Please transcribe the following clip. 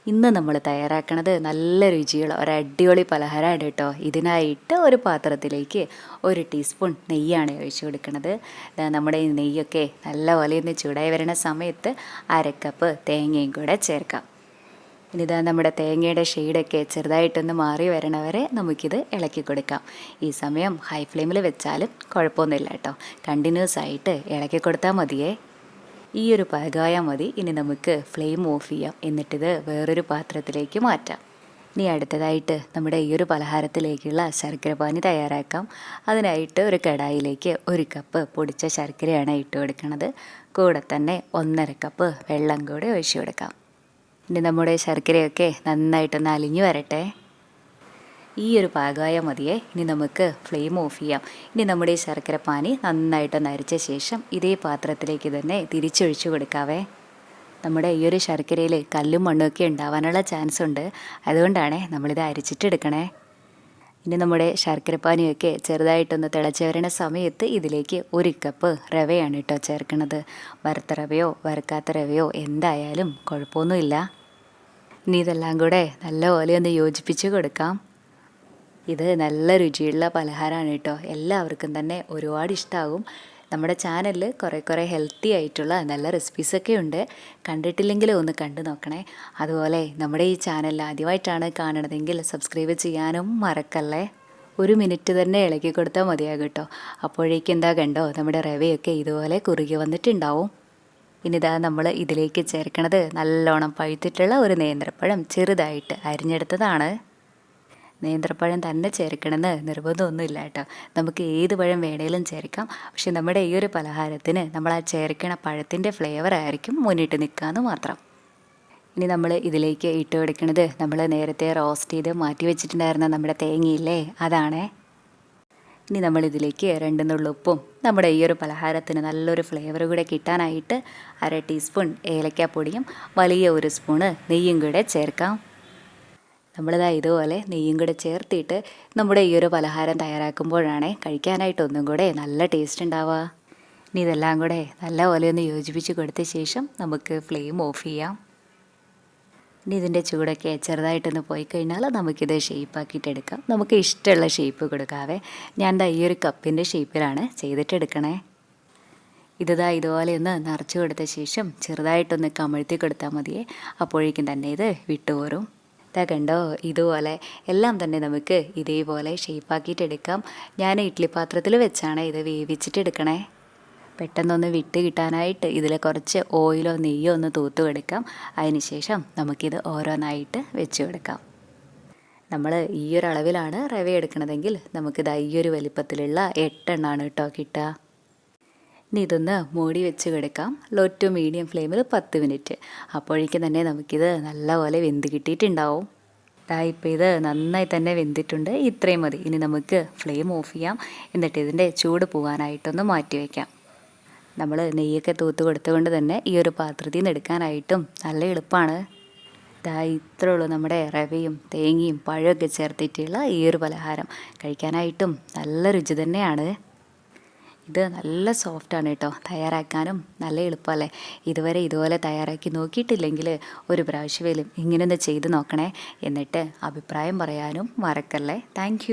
ഇന്ന് നമ്മൾ തയ്യാറാക്കണത് നല്ല രുചിയുള്ള ഒരു അടിപൊളി പലഹാരമാണ് കേട്ടോ. ഇതിനായിട്ട് ഒരു പാത്രത്തിലേക്ക് 1 ടീസ്പൂൺ നെയ്യാണ് ഒഴിച്ചു കൊടുക്കുന്നത്. നമ്മുടെ ഈ നെയ്യൊക്കെ നല്ലപോലെ ഒന്ന് ചൂടായി വരുന്ന സമയത്ത് 1/2 കപ്പ് തേങ്ങയും കൂടെ ചേർക്കാം. ഇനിതാ നമ്മുടെ തേങ്ങയുടെ ഷെയ്ഡൊക്കെ ചെറുതായിട്ടൊന്ന് മാറി വരണവരെ നമുക്കിത് ഇളക്കി കൊടുക്കാം. ഈ സമയം ഹൈ ഫ്ലെയിമിൽ വെച്ചാലും കുഴപ്പമൊന്നുമില്ല കേട്ടോ. കണ്ടിന്യൂസ് ആയിട്ട് ഇളക്കി കൊടുത്താൽ മതിയേ. ഈ ഒരു പാകമായാൽ മതി. ഇനി നമുക്ക് ഫ്ലെയിം ഓഫ് ചെയ്യാം. എന്നിട്ടിത് വേറൊരു പാത്രത്തിലേക്ക് മാറ്റാം. ഇനി അടുത്തതായിട്ട് നമ്മുടെ ഈ ഒരു പലഹാരത്തിലേക്കുള്ള ശർക്കരപ്പാനി തയ്യാറാക്കാം. അതിനായിട്ട് ഒരു കടായിലേക്ക് 1 കപ്പ് പൊടിച്ച ശർക്കരയാണ് ഇട്ട് കൊടുക്കുന്നത്. കൂടെ തന്നെ 1/2 കപ്പ് വെള്ളം കൂടെ ഒഴിച്ചു കൊടുക്കാം. ഇനി നമ്മുടെ ശർക്കരയൊക്കെ നന്നായിട്ടൊന്ന് അലിഞ്ഞു വരട്ടെ. ഈ ഒരു പാകമായ മതിയെ. ഇനി നമുക്ക് ഫ്ലെയിം ഓഫ് ചെയ്യാം. ഇനി നമ്മുടെ ഈ ശർക്കരപ്പാനി നന്നായിട്ടൊന്ന് അരിച്ച ശേഷം ഇതേ പാത്രത്തിലേക്ക് തന്നെ തിരിച്ചൊഴിച്ചു കൊടുക്കാവേ. നമ്മുടെ ഈ ഒരു ശർക്കരയിൽ കല്ലും മണ്ണുമൊക്കെ ഉണ്ടാവാനുള്ള ചാൻസ് ഉണ്ട്. അതുകൊണ്ടാണ് നമ്മളിത് അരിച്ചിട്ടെടുക്കണേ. ഇനി നമ്മുടെ ശർക്കരപ്പാനിയൊക്കെ ചെറുതായിട്ടൊന്ന് തിളച്ച് വരുന്ന സമയത്ത് ഇതിലേക്ക് 1 കപ്പ് റവയാണ് കേട്ടോ ചേർക്കണത്. വറുത്ത റവയോ വറുക്കാത്ത റവയോ എന്തായാലും കുഴപ്പമൊന്നുമില്ല. ഇനി ഇതെല്ലാം കൂടെ നല്ലപോലെ ഒന്ന് യോജിപ്പിച്ച് കൊടുക്കാം. ഇത് നല്ല രുചിയുള്ള പലഹാരമാണ് കേട്ടോ. എല്ലാവർക്കും തന്നെ ഒരുപാട് ഇഷ്ടമാകും. നമ്മുടെ ചാനലിൽ കുറേ ഹെൽത്തി ആയിട്ടുള്ള നല്ല റെസിപ്പീസൊക്കെ ഉണ്ട്. കണ്ടിട്ടില്ലെങ്കിൽ ഒന്ന് കണ്ടു നോക്കണേ. അതുപോലെ നമ്മുടെ ഈ ചാനൽ ആദ്യമായിട്ടാണ് കാണണതെങ്കിൽ സബ്സ്ക്രൈബ് ചെയ്യാനും മറക്കല്ലേ. 1 മിനിറ്റ് തന്നെ ഇളക്കി കൊടുത്താൽ മതിയാകും കേട്ടോ. അപ്പോഴേക്കും എന്താ കണ്ടോ, നമ്മുടെ റവയൊക്കെ ഇതുപോലെ കുറുകി വന്നിട്ടുണ്ടാവും. ഇനിതാ നമ്മൾ ഇതിലേക്ക് ചേർക്കണത് നല്ലോണം പഴുത്തിട്ടുള്ള ഒരു നേന്ത്രപ്പഴം ചെറുതായിട്ട് അരിഞ്ഞെടുത്തതാണ്. നേന്ത്രപ്പഴം തന്നെ ചേർക്കണമെന്ന് നിർബന്ധമൊന്നുമില്ല കേട്ടോ. നമുക്ക് ഏത് പഴം വേണേലും ചേർക്കാം. പക്ഷെ നമ്മുടെ ഈ ഒരു പലഹാരത്തിന് നമ്മൾ ആ ചേർക്കണ പഴത്തിൻ്റെ ഫ്ലേവർ ആയിരിക്കും മുന്നിട്ട് നിൽക്കാമെന്ന് മാത്രം. ഇനി നമ്മൾ ഇതിലേക്ക് ഇട്ട് കൊടുക്കുന്നത് നമ്മൾ നേരത്തെ റോസ്റ്റ് ചെയ്ത് മാറ്റി വെച്ചിട്ടുണ്ടായിരുന്ന നമ്മുടെ തേങ്ങയില്ലേ, അതാണേ. ഇനി നമ്മളിതിലേക്ക് 2 നുള്ളുപ്പും നമ്മുടെ ഈ ഒരു പലഹാരത്തിന് നല്ലൊരു ഫ്ലേവർ കൂടെ കിട്ടാനായിട്ട് 1/2 ടീസ്പൂൺ ഏലക്കാപ്പൊടിയും വലിയ 1 സ്പൂണ് നെയ്യും കൂടെ ചേർക്കാം. നമ്മളിതാ ഇതുപോലെ നെയ്യും കൂടെ ചേർത്തിട്ട് നമ്മുടെ ഈ ഒരു പലഹാരം തയ്യാറാക്കുമ്പോഴാണ് കഴിക്കാനായിട്ട് ഒന്നും കൂടെ നല്ല ടേസ്റ്റ് ഉണ്ടാവുക. ഇനി ഇതെല്ലാം കൂടെ നല്ലപോലെ ഒന്ന് യോജിപ്പിച്ച് കൊടുത്ത ശേഷം നമുക്ക് ഫ്ലെയിം ഓഫ് ചെയ്യാം. ഇനി ഇതിൻ്റെ ചൂടൊക്കെ ചെറുതായിട്ടൊന്ന് പോയി കഴിഞ്ഞാൽ നമുക്കിത് ഷേപ്പാക്കിയിട്ടെടുക്കാം. നമുക്ക് ഇഷ്ടമുള്ള ഷേപ്പ് കൊടുക്കാവേ. ഞാൻ ഈ ഒരു കപ്പിൻ്റെ ഷേപ്പിലാണ് ചെയ്തിട്ടെടുക്കണേ. ഇതാ ഇതുപോലെ ഒന്ന് നിറച്ച് കൊടുത്ത ശേഷം ചെറുതായിട്ടൊന്ന് കമഴ്ത്തി കൊടുത്താൽ മതിയേ. അപ്പോഴേക്കും തന്നെ ഇത് വിട്ടുപോരും. ഇതാ കണ്ടോ, ഇതുപോലെ എല്ലാം തന്നെ നമുക്ക് ഇതേപോലെ ഷേപ്പാക്കിയിട്ടെടുക്കാം. ഞാൻ ഇഡ്ഡലി പാത്രത്തിൽ വെച്ചാണ് ഇത് വേവിച്ചിട്ടെടുക്കണേ. പെട്ടെന്നൊന്ന് വിട്ട് കിട്ടാനായിട്ട് ഇതിൽ കുറച്ച് ഓയിലോ നെയ്യോ ഒന്ന് തൂത്ത് കൊടുക്കാം. അതിനുശേഷം നമുക്കിത് ഓരോന്നായിട്ട് വെച്ച് കൊടുക്കാം. നമ്മൾ ഈ ഒരു അളവിലാണ് റവ എടുക്കണതെങ്കിൽ നമുക്കിത് ഈ ഒരു വലിപ്പത്തിലുള്ള 8 എണ്ണമാണ് കേട്ടോ കിട്ടുക. ഇനി ഇതൊന്ന് മൂടി വെച്ച് കൊടുക്കാം. ലോ ടു മീഡിയം ഫ്ലെയിമിൽ 10 മിനിറ്റ്. അപ്പോഴേക്കും തന്നെ നമുക്കിത് നല്ലപോലെ വെന്ത് കിട്ടിയിട്ടുണ്ടാവും. ഇപ്പോൾ ഇത് നന്നായി തന്നെ വെന്തിട്ടുണ്ട്. ഇത്രയും മതി. ഇനി നമുക്ക് ഫ്ലെയിം ഓഫ് ചെയ്യാം. എന്നിട്ട് ഇതിൻ്റെ ചൂട് പോകാനായിട്ടൊന്ന് മാറ്റി വയ്ക്കാം. നമ്മൾ നെയ്യൊക്കെ തൂത്ത് കൊടുത്തുകൊണ്ട് തന്നെ ഈ ഒരു പാത്രത്തിൽ നിന്ന് എടുക്കാനായിട്ടും നല്ല എളുപ്പമാണ്. ഇത്രേ ഉള്ളൂ നമ്മുടെ റവയും തേങ്ങയും പഴമൊക്കെ ചേർത്തിട്ടുള്ള ഈ ഒരു പലഹാരം. കഴിക്കാനായിട്ടും നല്ല രുചി തന്നെയാണ്. ഇത് നല്ല സോഫ്റ്റാണ് കേട്ടോ. തയ്യാറാക്കാനും നല്ല എളുപ്പമല്ലേ. ഇതുവരെ ഇതുപോലെ തയ്യാറാക്കി നോക്കിയിട്ടില്ലെങ്കിൽ ഒരു പ്രാവശ്യമെങ്കിലും ഇങ്ങനെയൊന്ന് ചെയ്ത് നോക്കണേ. എന്നിട്ട് അഭിപ്രായം പറയാനും മറക്കല്ലേ. താങ്ക്